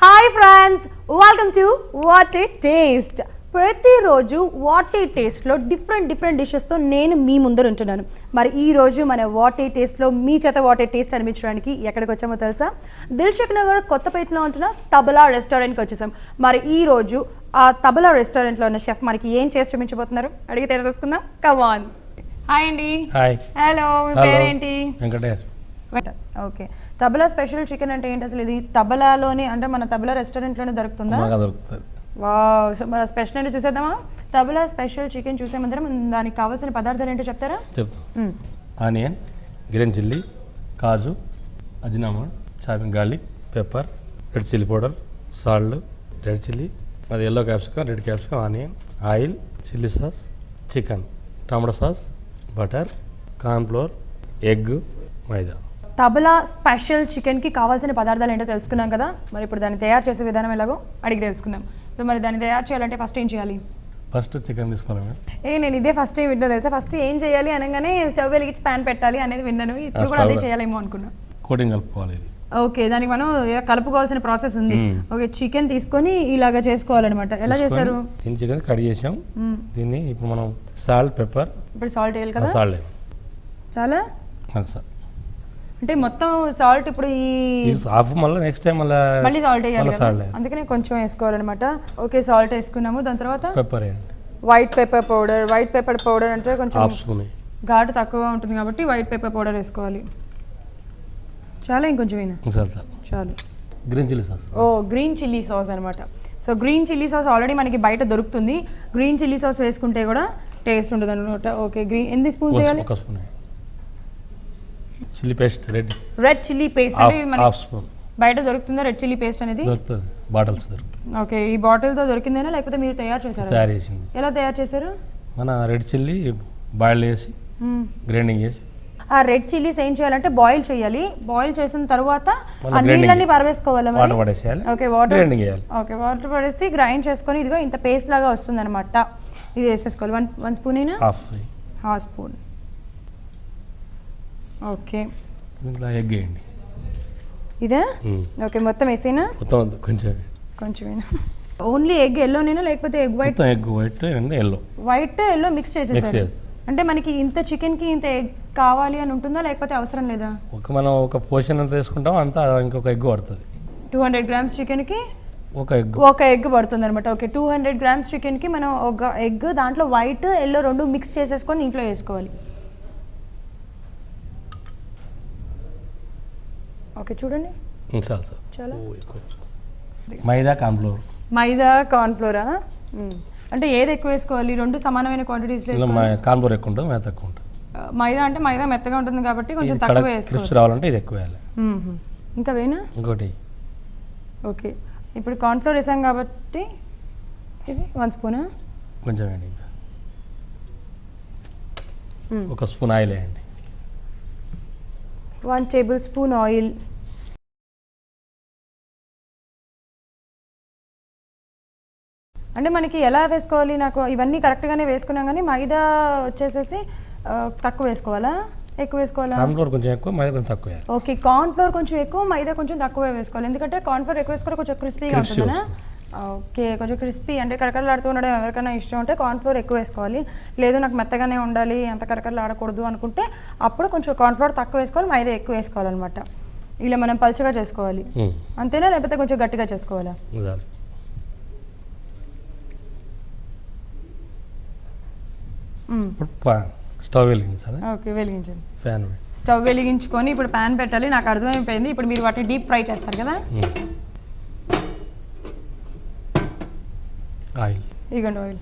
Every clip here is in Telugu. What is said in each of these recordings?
Hi friends, welcome to what a taste. ప్రతిరోజు వాట్ ఏ టేస్ట్లో డిఫరెంట్ డిషెస్తో నేను మీ ముందర ఉంటున్నాను. మరి ఈరోజు మన వాట్ ఏ టేస్ట్లో మీ చేత వాట్ ఏ టేస్ట్ అనిపించడానికి ఎక్కడికి వచ్చామో తెలుసా? దిల్సుఖ్ నగర్ కొత్తపేటలో ఉంటున్న తబలా రెస్టారెంట్కి వచ్చేసాం. మరి ఈరోజు ఆ తబలా రెస్టారెంట్లో ఉన్న షెఫ్ మనకి ఏం చేసి చూపించబోతున్నారు అడిగి తెలుసుకుందాం. Come on. హాయ్ అండి. హాయ్. హలో, మీ పేరేంటి? Venkatesh. Okay, tabla special chicken అంటే ఏంటి అసలు? ఇది తబలాలోనే అంటే మన తబలా రెస్టారెంట్లోనే దొరుకుతుందా? దొరుకుతుంది. వావ్, సో మన స్పెషల్ ఏంటో చూసేద్దామా? తబలా స్పెషల్ చికెన్ చూసే ముందర దానికి కావాల్సిన పదార్థాలు ఏంటో చెప్తారా? చెప్తాం. ఆనియన్, గ్రీన్ చిల్లీ, కాజు, Ajinomoto, chopping garlic, pepper, red chilli powder, salt, red chilli, అది yellow capsicum, red capsicum, onion, oil, chilli sauce, chicken, tomato sauce, butter, cornflour, egg, maida. Tabla special చికెన్కి కావాల్సిన పదార్థాలు ఏంటో తెలుసుకున్నాం కదా. మరి ఇప్పుడు దాన్ని తయారు చేసే విధానం ఎలాగో అడిగి తెలుసుకుందాం. సో మరి దాన్ని తయారు చేయాలంటే ఫస్ట్ ఏం చేయాలి? ఫస్ట్ చికెన్ తీసుకోవాలి మేడం. నేను ఇదే ఫస్ట్ టైం విన్నా తెలుసా. ఫస్ట్ ఏం చేయాలి అనగానే స్టవ్ వెలిగించి ప్యాన్ పెట్టాలి అనేది విన్నాను. ఇప్పుడు కూడా అదే చేయాలేమో అనుకున్నా. కోటింగ్ కలుపుకోవాలి ఇది. ఓకే, దానికి మనం కలుపుకోవాల్సిన ప్రాసెస్ ఉంది. ఓకే, చికెన్ తీసుకొని ఇలాగా చేసుకోవాలన్నమాట. ఎలా చేశారు? దీని చికెన్ కట్ చేసాం. దీన్ని ఇప్పుడు మనం సాల్ట్, పెప్పర్. ఇప్పుడు సాల్ట్ వేయాలి కదా? సాల్ట్ చాలా అంటే మొత్తం సాల్ట్ ఇప్పుడు ఈ హాఫ్ మళ్ళీ నెక్స్ట్ టైం మళ్ళీ సాల్ట్ వేయాలి కదా, అందుకనే కొంచెం వేసుకోవాలన్నమాట. ఓకే, సాల్ట్ వేసుకున్నాము. దాని తర్వాత పెప్పర్ వేయండి. White pepper powder. White pepper powder అంటే కొంచెం హాఫ్ స్పూన్ ఘాటు తక్కువగా ఉంటుంది కాబట్టి వైట్ పెప్పర్ పౌడర్ వేసుకోవాలి. చాలా ఇంకొంచెం అయినా చాలు. Green chilli sauce. Oh, green chilli sauce అనమాట. So green chilli sauce already మనకి బయట దొరుకుతుంది. గ్రీన్ చిల్లీ సాస్ వేసుకుంటే కూడా టేస్ట్ ఉంటుంది అనమాట. ఓకే, ఎన్ని స్పూన్స్ వేయాలి? ఒక spoon. Chilli paste, red chilli paste అంటే హాఫ్ స్పూన్. బయట దొరుకుతుందా రెడ్ చిల్లీ పేస్ట్ అనేది? దొరుకుతుంది, బాటిల్స్ దొరుకుతుంది. ఓకే, ఈ బాటిల్తో దొరికిందేనా లేకపోతే మీరు తయారు చేశారా? తయారు చేసింది. ఎలా తయారు చేశారు? మన రెడ్ చిల్లీ బాయిల్ చేసి గ్రైండింగ్ చేసి. ఆ రెడ్ చిల్లీస్ ఏం చేయాలంటే బాయిల్ చేయాలి. బాయిల్ చేసిన తర్వాత ఆ నీళ్ళని పారవేసుకోవాలి. వాటర్ పడేసేయాలి. ఓకే, వాటర్ గ్రైండింగ్ చేయాలి. ఓకే, వాటర్ పడేసి గ్రైండ్ చేసుకొని ఇదిగో ఇంత పేస్ట్ లాగా వస్తుంది అనమాట. ఇది వేసేసుకోవాలి. వన్ స్పూన్ అయినా? Half spoon. ఓకే, ఇంట్లో ఎగ్ వేయండి. ఇదే? ఓకే, మొత్తం వేసేనా? మొత్తం కొంచెం ఓన్లీ ఎగ్ ఎల్లోనేనా లేకపోతే egg white? Egg white and yellow. White yellow mix చేసేసారు. అంటే మనకి ఇంత చికెన్కి ఇంత ఎగ్ కావాలి అని ఉంటుందా లేకపోతే అవసరం లేదా? మనం ఒక పోర్షన్ ఎంత తీసుకుంటాం అంత ఇంకొక ఎగ్ పడుతుంది. 200 గ్రామ్స్ చికెన్కి ఒక ఎగ్ పడుతుంది అనమాట. ఓకే, 200 గ్రామ్స్ చికెన్కి మనం ఒక ఎగ్ దాంట్లో వైట్ ఎల్లో రెండు మిక్స్ చేసేసుకొని ఇంట్లో వేసుకోవాలి. ఓకే, చూడండి. చాలా మైదా, కార్న్ఫ్లోర్. మైదా, కార్న్ఫ్లోరా? అంటే ఏది ఎక్కువ వేసుకోవాలి? రెండు సమానమైన క్వాంటిటీస్లో వేసుకోవాలి. కార్న్ఫ్లోర్ ఎక్కువ ఉంటుంది, మైదా తక్కువ ఉంటుంది. మైదా అంటే మైదా మెత్తగా ఉంటుంది కాబట్టి కొంచెం తక్కువ వేసుకోవాలి. రావాలంటే ఇది ఎక్కువ వేయాలి. ఇంకా వేనా? ఇంకోటి. ఓకే, ఇప్పుడు కార్న్ఫ్లోర్ వేసాం కాబట్టి ఇది 1 స్పూనా? కొంచెం వేయండి. ఇంకా ఒక స్పూన్ ఆయిల్ వేయండి. 1 టేబుల్ స్పూన్ ఆయిల్. అంటే మనకి ఎలా వేసుకోవాలి? నాకు ఇవన్నీ కరెక్ట్గానే వేసుకున్నాం కానీ మైదా వచ్చేసేసి తక్కువ వేసుకోవాలా ఎక్కువ వేసుకోవాలా? కార్న్ఫ్లోర్ కొంచెం ఎక్కువ, మైదా కొంచెం తక్కువ. ఓకే, కార్న్ఫ్లోర్ కొంచెం ఎక్కువ, మైదా కొంచెం తక్కువ వేసుకోవాలి. ఎందుకంటే కార్న్ఫ్లోర్ ఎక్కువ వేసుకోవాలి కొంచెం క్రిస్పీగా ఉంటుందా? ఓకే, కొంచెం క్రిస్పీ అంటే కరకరలాడుతూ ఉండడం ఎవరికైనా ఇష్టం ఉంటే కార్న్ఫ్లోర్ ఎక్కువ వేసుకోవాలి. లేదు నాకు మెత్తగానే ఉండాలి, అంత కరకరలాడకూడదు అనుకుంటే అప్పుడు కొంచెం కార్న్ఫ్లోర్ తక్కువ వేసుకోవాలి, మైదా ఎక్కువ వేసుకోవాలన్నమాట. ఇలా మనం పలుచగా చేసుకోవాలి అంతేనా లేకపోతే కొంచెం గట్టిగా చేసుకోవాలా? స్టవ్ వెలిగించాలి. ఓకే, వెలిగించండి. ఫ్యాన్ స్టవ్ వెలిగించుకొని ఇప్పుడు ప్యాన్ పెట్టాలి. నాకు అర్థమైపోయింది. ఇప్పుడు మీరు వాటిని డీప్ ఫ్రై చేస్తారు కదా. ఆయిల్ ఇగండి ఆయిల్.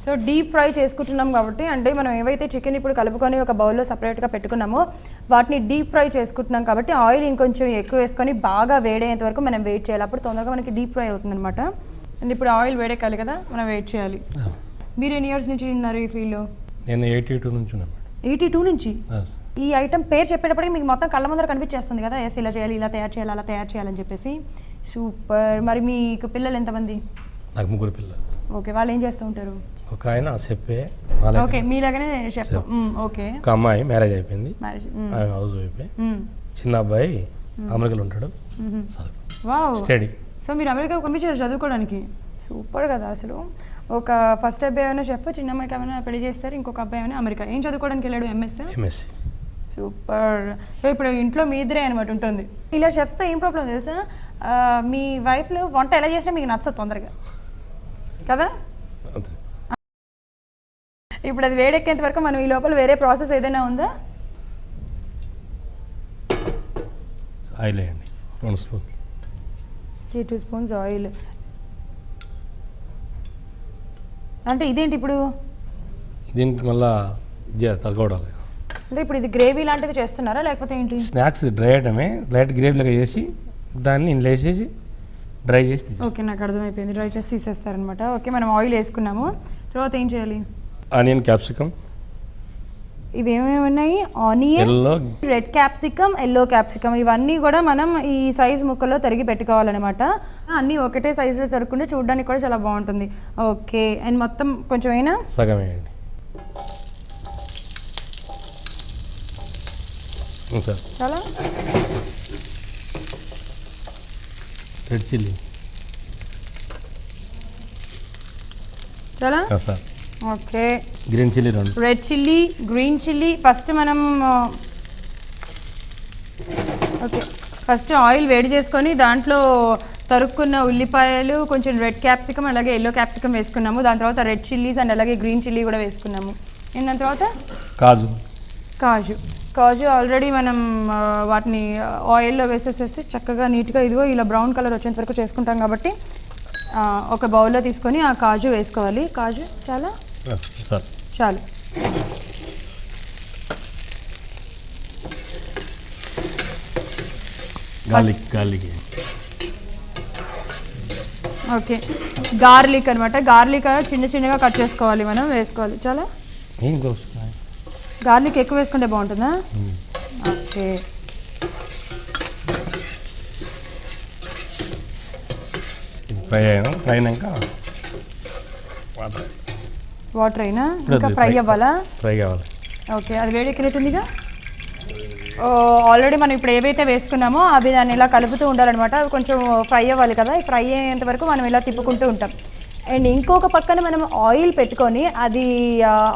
సో డీప్ ఫ్రై చేసుకుంటున్నాం కాబట్టి అంటే మనం ఏవైతే చికెన్ ఇప్పుడు కలుపుకొని ఒక బౌల్లో సపరేట్గా పెట్టుకున్నామో వాటిని డీప్ ఫ్రై చేసుకుంటున్నాం కాబట్టి ఆయిల్ ఇంకొంచెం ఎక్కువ వేసుకొని బాగా వేడేంత వరకు మనం వెయిట్ చేయాలి. అప్పుడు తొందరగా మనకి డీప్ ఫ్రై అవుతుంది అనమాట. అండ్ ఇప్పుడు ఆయిల్ వేడెక్కాలి కదా, మనం వెయిట్ చేయాలి. మీరు ఎన్ని ఇయర్స్ నుంచి ఉన్నారు ఈ ఫీల్డ్లో? నేను 82 నుంచి ఉన్నాను. 82 నుంచి? ఈ ఐటమ్ పేరు చెప్పేటప్పటికి మీకు మొత్తం కళ్ళ ముందర కనిపించేస్తుంది కదా, ఎస్ ఇలా చేయాలి, ఇలా తయారు చేయాలి, అలా తయారు చేయాలని చెప్పేసి. సూపర్. మరి మీకు పిల్లలు ఎంతమంది? నాకు 3 పిల్లలు. ఓకే, వాళ్ళు ఏం చేస్తూ ఉంటారు? ఒక ఆయన చెప్పే. Okay, మీలాగానే chef. ఓకే, ఒక అమ్మాయి మ్యారేజ్ అయిపోయింది, హౌస్ వైఫ్. చిన్న అబ్బాయి అమెరికాలో ఉంటాడు. చదువు వావ్. స్టడీ. సో మీరు అమెరికా పంపించారు చదువుకోవడానికి. సూపర్ కదా అసలు. ఒక ఫస్ట్ అబ్బాయి ఏమైనా షెఫ్, చిన్న అమ్మాయికి ఏమైనా పెళ్లి చేస్తారు, ఇంకొక అబ్బాయి ఏమైనా అమెరికా. ఏం చదువుకోవడానికి వెళ్ళాడు? ఎంఎస్సి. సూపర్. సో ఇప్పుడు ఇంట్లో మీ ఇద్దరే అనమాట ఉంటుంది. ఇలా షెఫ్స్తో ఏం ప్రాబ్లం తెలుసా, మీ వైఫ్లో వంట ఎలా చేసినా మీకు నచ్చదు తొందరగా కదా. ఇప్పుడు అది వేడెక్కేంత వరకు మనం ఈ లోపల వేరే ప్రాసెస్ ఏదైనా ఉందా? ఆయిల్ వేయండి 2 స్పూన్. 2 spoons oil. అంటే ఇదేంటి ఇప్పుడు? దీనికి మళ్ళీ తగ్గడాలి. అంటే ఇప్పుడు ఇది గ్రేవీ లాంటిది చేస్తున్నారా లేకపోతే ఏంటి? స్నాక్స్ డ్రై ఐటమే, లైట్ గ్రేవీలాగా చేసి దాన్ని ఇంట్లో వేసేసి డ్రై చేసి తీసి. ఓకే, నాకు అర్థమైపోయింది. డ్రై చేసి తీసేస్తారనమాట. ఓకే, మనం ఆయిల్ వేసుకున్నాము. తర్వాత ఏం చేయాలి? Onion, capsicum. ఇవి ఏమేమి ఉన్నాయి? Onion, red capsicum, yellow capsicum. ఇవన్నీ కూడా మనం ఈ సైజ్ ముక్కల్లో తరిగి పెట్టుకోవాలన్నమాట. అన్నీ ఒకటే సైజులో సరుకుంటే చూడడానికి కూడా చాలా బాగుంటుంది. ఓకే, అండ్ మొత్తం కొంచెం అయినా సగం వేయండి. చాలా. రెడ్ చిల్లీ చాలా sir. Okay, green chilli 2. Red chilli, green chilli. First మనం ఓకే ఫస్ట్ ఆయిల్ వేడి చేసుకొని దాంట్లో తరుక్కున్న ఉల్లిపాయలు, కొంచెం రెడ్ క్యాప్సికమ్ అలాగే ఎల్లో క్యాప్సికమ్ వేసుకున్నాము. దాని తర్వాత రెడ్ చిల్లీస్ అండ్ అలాగే గ్రీన్ చిల్లీ కూడా వేసుకున్నాము. దాని తర్వాత కాజు ఆల్రెడీ మనం వాటిని ఆయిల్లో వేసేసేసి చక్కగా నీట్గా ఇదిగో ఇలా బ్రౌన్ కలర్ వచ్చేంత వరకు చేసుకుంటాం కాబట్టి ఒక బౌల్లో తీసుకొని ఆ కాజు వేసుకోవాలి. కాజు చాలు. ఓకే, గార్లిక్ అనమాట. గార్లిక్ చిన్న చిన్నగా కట్ చేసుకోవాలి, మనం వేసుకోవాలి. చాలా. గార్లిక్ ఎక్కువ వేసుకుంటే బాగుంటుందా? ఓకే, వాటర్ అయినా ఇంకా ఫ్రై అవ్వాలా? ఫ్రై కావాలి. ఓకే, అది వేడెక్కినట్టుందిగా. ఆల్రెడీ మనం ఇప్పుడు ఏవైతే వేసుకున్నామో అవి దాన్ని ఇలా కలుపుతూ ఉండాలన్నమాట. అవి కొంచెం ఫ్రై అవ్వాలి కదా. ఈ ఫ్రై అయ్యేంత వరకు మనం ఇలా తిప్పుకుంటూ ఉంటాం. అండ్ ఇంకొక పక్కన మనం ఆయిల్ పెట్టుకొని అది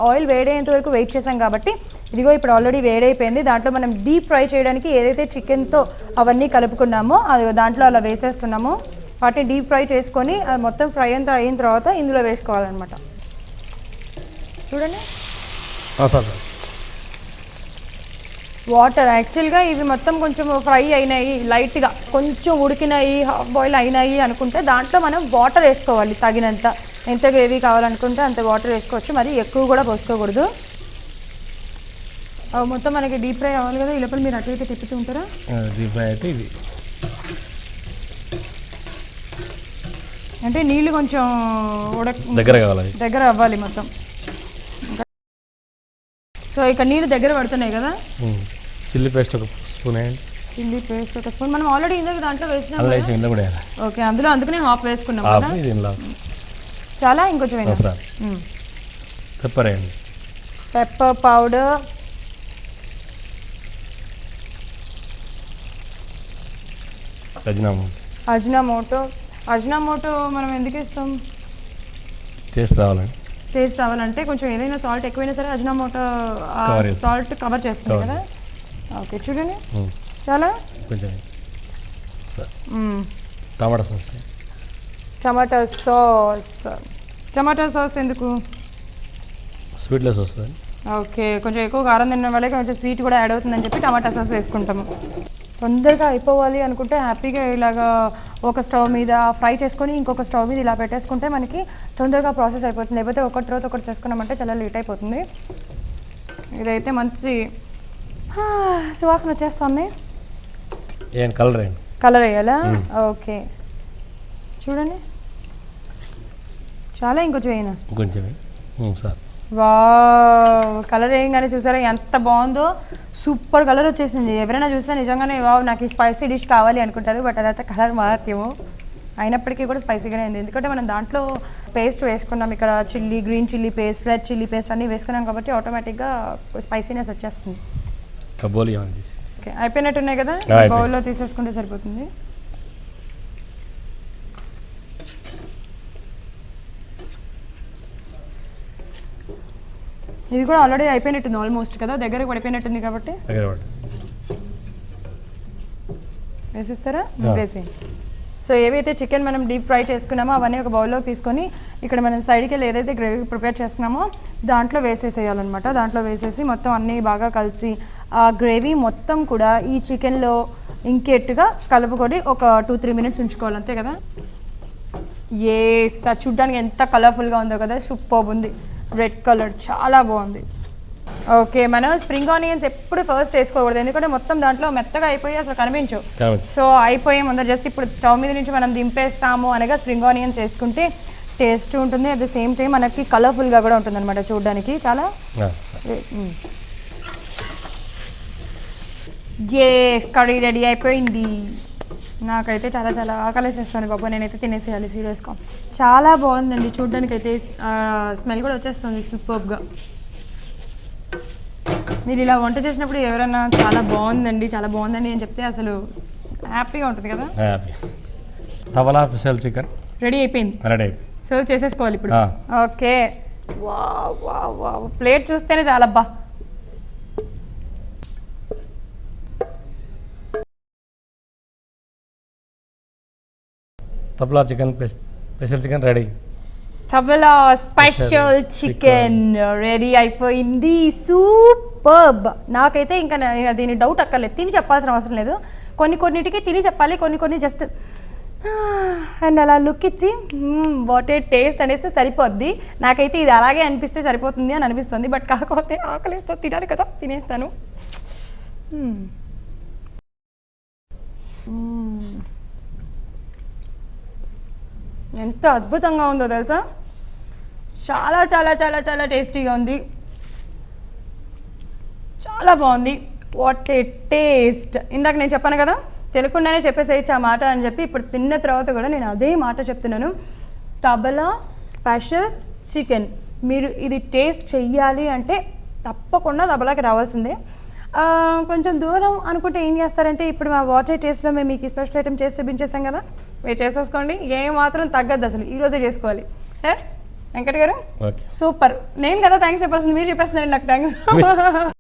ఆయిల్ వేడేంత వరకు వెయిట్ చేసాం కాబట్టి ఇదిగో ఇప్పుడు ఆల్రెడీ వేడైపోయింది. దాంట్లో మనం డీప్ ఫ్రై చేయడానికి ఏదైతే చికెన్తో అవన్నీ కలుపుకున్నామో అది దాంట్లో అలా వేసేస్తున్నాము. వాటిని డీప్ ఫ్రై చేసుకొని అది మొత్తం ఫ్రై అంతా అయిన తర్వాత ఇందులో వేసుకోవాలన్నమాట. చూడండి, వాటర్ యాక్చువల్గా ఇవి మొత్తం కొంచెం ఫ్రై అయినాయి, లైట్గా కొంచెం ఉడికినాయి, హాఫ్ బాయిల్ అయినాయి అనుకుంటే దాంట్లో మనం వాటర్ వేసుకోవాలి తగినంత. ఎంత గ్రేవీ కావాలనుకుంటే అంత వాటర్ వేసుకోవచ్చు, మరి ఎక్కువ కూడా పోసుకోకూడదు. మొత్తం మనకి డీప్ ఫ్రై అవ్వాలి కదా. ఈ లోపల మీరు అటు ఇటు తిప్పుతూ ఉంటారా? డీప్ ఫ్రై అయితే ఇది అంటే నీళ్ళు కొంచెం దగ్గర అవ్వాలి మొత్తం. సో ఇక్కడ నీళ్ళు దగ్గర పడుతున్నాయి కదా. చిల్లీ పేస్ట్ 1 స్పూన్ వేయండి. Chilli paste 1 spoon. మనం ఆల్రెడీ ఇందులో దాంట్లో వేసినాం. ఓకే, అందుకనే హాఫ్ వేసుకున్నాం కదా. చాలా. ఇంకొంచెం వేయాలి. పెప్పర్ వేయండి. పెప్పర్ పౌడర్, అజినామోటో మనం ఎందుకు ఇస్తాం? టేస్ట్ రావాలంటే కొంచెం ఏదైనా సాల్ట్ ఎక్కువైనా సరే అజినామోటో సాల్ట్ కవర్ చేస్తుంది కదా. ఓకే, చూడండి. చాలా. టమాటా సాస్ ఎందుకు? స్వీట్లెస్ వస్తుంది. ఓకే, కొంచెం ఎక్కువ కారం తిన్న వాళ్ళకి కొంచెం స్వీట్ కూడా యాడ్ అవుతుందని చెప్పి టమాటా సాస్ వేసుకుంటాము. తొందరగా అయిపోవాలి అనుకుంటే హ్యాపీగా ఇలాగా ఒక స్టవ్ మీద ఫ్రై చేసుకొని ఇంకొక స్టవ్ మీద ఇలా పెట్టేసుకుంటే మనకి తొందరగా ప్రాసెస్ అయిపోతుంది. లేకపోతే ఒకటి తర్వాత ఒకటి చేసుకున్నామంటే చాలా లేట్ అయిపోతుంది. ఇదైతే మంచి సువాసన వచ్చేస్తుంది. కలర్ వేయాలా? ఓకే, చూడండి. చాలా. ఇంకొంచెం అయినా వావ్, కలర్ వేయంగానే చూసారా ఎంత బాగుందో. సూపర్ కలర్ వచ్చేసింది. ఎవరైనా చూస్తే నిజంగానే వావ్ నాకు ఈ స్పైసీ డిష్ కావాలి అనుకుంటారు. బట్ అదైతే కలర్ మాత్రమేమో అయినప్పటికీ కూడా స్పైసీగానే ఉంది. ఎందుకంటే మనం దాంట్లో పేస్ట్ వేసుకున్నాం. ఇక్కడ chilli, green chilli paste, red chilli paste అన్నీ వేసుకున్నాం కాబట్టి ఆటోమేటిక్గా స్పైసీనెస్ వచ్చేస్తుంది. ఓకే అయిపోయినట్టున్నాయి కదా, అయిపోయింది. బౌల్లో తీసేసుకుంటే సరిపోతుంది. ఇది కూడా ఆల్రెడీ అయిపోయినట్టుంది ఆల్మోస్ట్ కదా, దగ్గరకు పడిపోయినట్టుంది కాబట్టి దగ్గర పట్టు. వేసిస్తారా? వేసి. సో ఏవైతే చికెన్ మనం డీప్ ఫ్రై చేసుకున్నామో అవన్నీ ఒక బౌల్లోకి తీసుకొని ఇక్కడ మనం సైడ్కి వెళ్ళి ఏదైతే గ్రేవీ ప్రిపేర్ చేస్తున్నామో దాంట్లో వేసేసేయాలన్నమాట. దాంట్లో వేసేసి మొత్తం అన్నీ బాగా కలిసి ఆ గ్రేవీ మొత్తం కూడా ఈ చికెన్లో ఇంకెట్టుగా కలుపుకొని ఒక 2-3 మినిట్స్ ఉంచుకోవాలి, అంతే కదా. సార్ చూడ్డానికి ఎంత కలర్ఫుల్గా ఉందో కదా, సూపర్ ఉంది, రెడ్ కలర్ చాలా బాగుంది. ఓకే మనం స్ప్రింగ్ ఆనియన్స్ ఎప్పుడు ఫస్ట్ వేసుకోకూడదు, ఎందుకంటే మొత్తం దాంట్లో మెత్తగా అయిపోయి అసలు కనిపించవు. సో అయిపోయే ముందర జస్ట్ ఇప్పుడు స్టవ్ మీద నుంచి మనం దింపేస్తాము అనగా స్ప్రింగ్ ఆనియన్స్ వేసుకుంటే టేస్ట్ ఉంటుంది, అట్ ద సేమ్ టైం మనకి కలర్ఫుల్గా కూడా ఉంటుంది అనమాట చూడడానికి చాలా. కర్రీ రెడీ అయిపోయింది. నాకైతే చాలా చాలా ఆకలేసేస్తుంది బాబు, నేనైతే తినేసేయాలి సీరియస్గా. చాలా బాగుందండి చూడడానికి అయితే, స్మెల్ కూడా వచ్చేస్తుంది సూపర్గా. మీరు ఇలా వంట చేసినప్పుడు ఎవరైనా చాలా బాగుందండి చాలా బాగుందండి అని చెప్తే అసలు హ్యాపీగా ఉంటుంది కదా. తబలా స్పెషల్ చికెన్ రెడీ అయిపోయింది, రెడీ. సర్వ్ చేసేసుకోవాలి ఇప్పుడు. ఓకే వా వా వా ప్లేట్ చూస్తేనే చాలా బా. Tabla chicken special chicken ready. Tabla special chicken ready అయిపోయింది, సూపర్బ్. నాకైతే ఇంకా దీని డౌట్ అక్కర్లేదు, తిని చెప్పాల్సిన అవసరం లేదు. కొన్నిటికి తిని చెప్పాలి, కొన్ని జస్ట్ అండ్ అలా లుక్ ఇచ్చి వాట్ ఏ టేస్ట్ అనేస్తే సరిపోద్ది. నాకైతే ఇది అలాగే అనిపిస్తే సరిపోతుంది అని అనిపిస్తుంది, బట్ కాకపోతే ఆకలిస్తే తినాలి కదా, తినేస్తాను. ఎంత అద్భుతంగా ఉందో తెలుసా, చాలా చాలా చాలా చాలా టేస్టీగా ఉంది, చాలా బాగుంది. What a taste. ఇందాక నేను చెప్పాను కదా తెలియకుండానే చెప్పేసేయచ్చు ఆ మాట అని చెప్పి, ఇప్పుడు తిన్న తర్వాత కూడా నేను అదే మాట చెప్తున్నాను. తబలా స్పెషల్ చికెన్ మీరు ఇది టేస్ట్ చెయ్యాలి అంటే తప్పకుండా తబలాకి రావాల్సిందే. కొంచెం దూరం అనుకుంటే ఏం చేస్తారంటే, ఇప్పుడు మా వాటర్ టేస్ట్లో మేము మీకు స్పెషల్ ఐటమ్ చేసి చూపించేసాం కదా, మీరు చేసేసుకోండి, ఏ మాత్రం తగ్గద్దు అసలు, ఈరోజే చేసుకోవాలి. సార్ వెంకట్ గారు సూపర్. నేను కదా థ్యాంక్స్ చెప్పాల్సింది, మీరు చెప్పేస్తున్నారండి నాకు థ్యాంక్స్.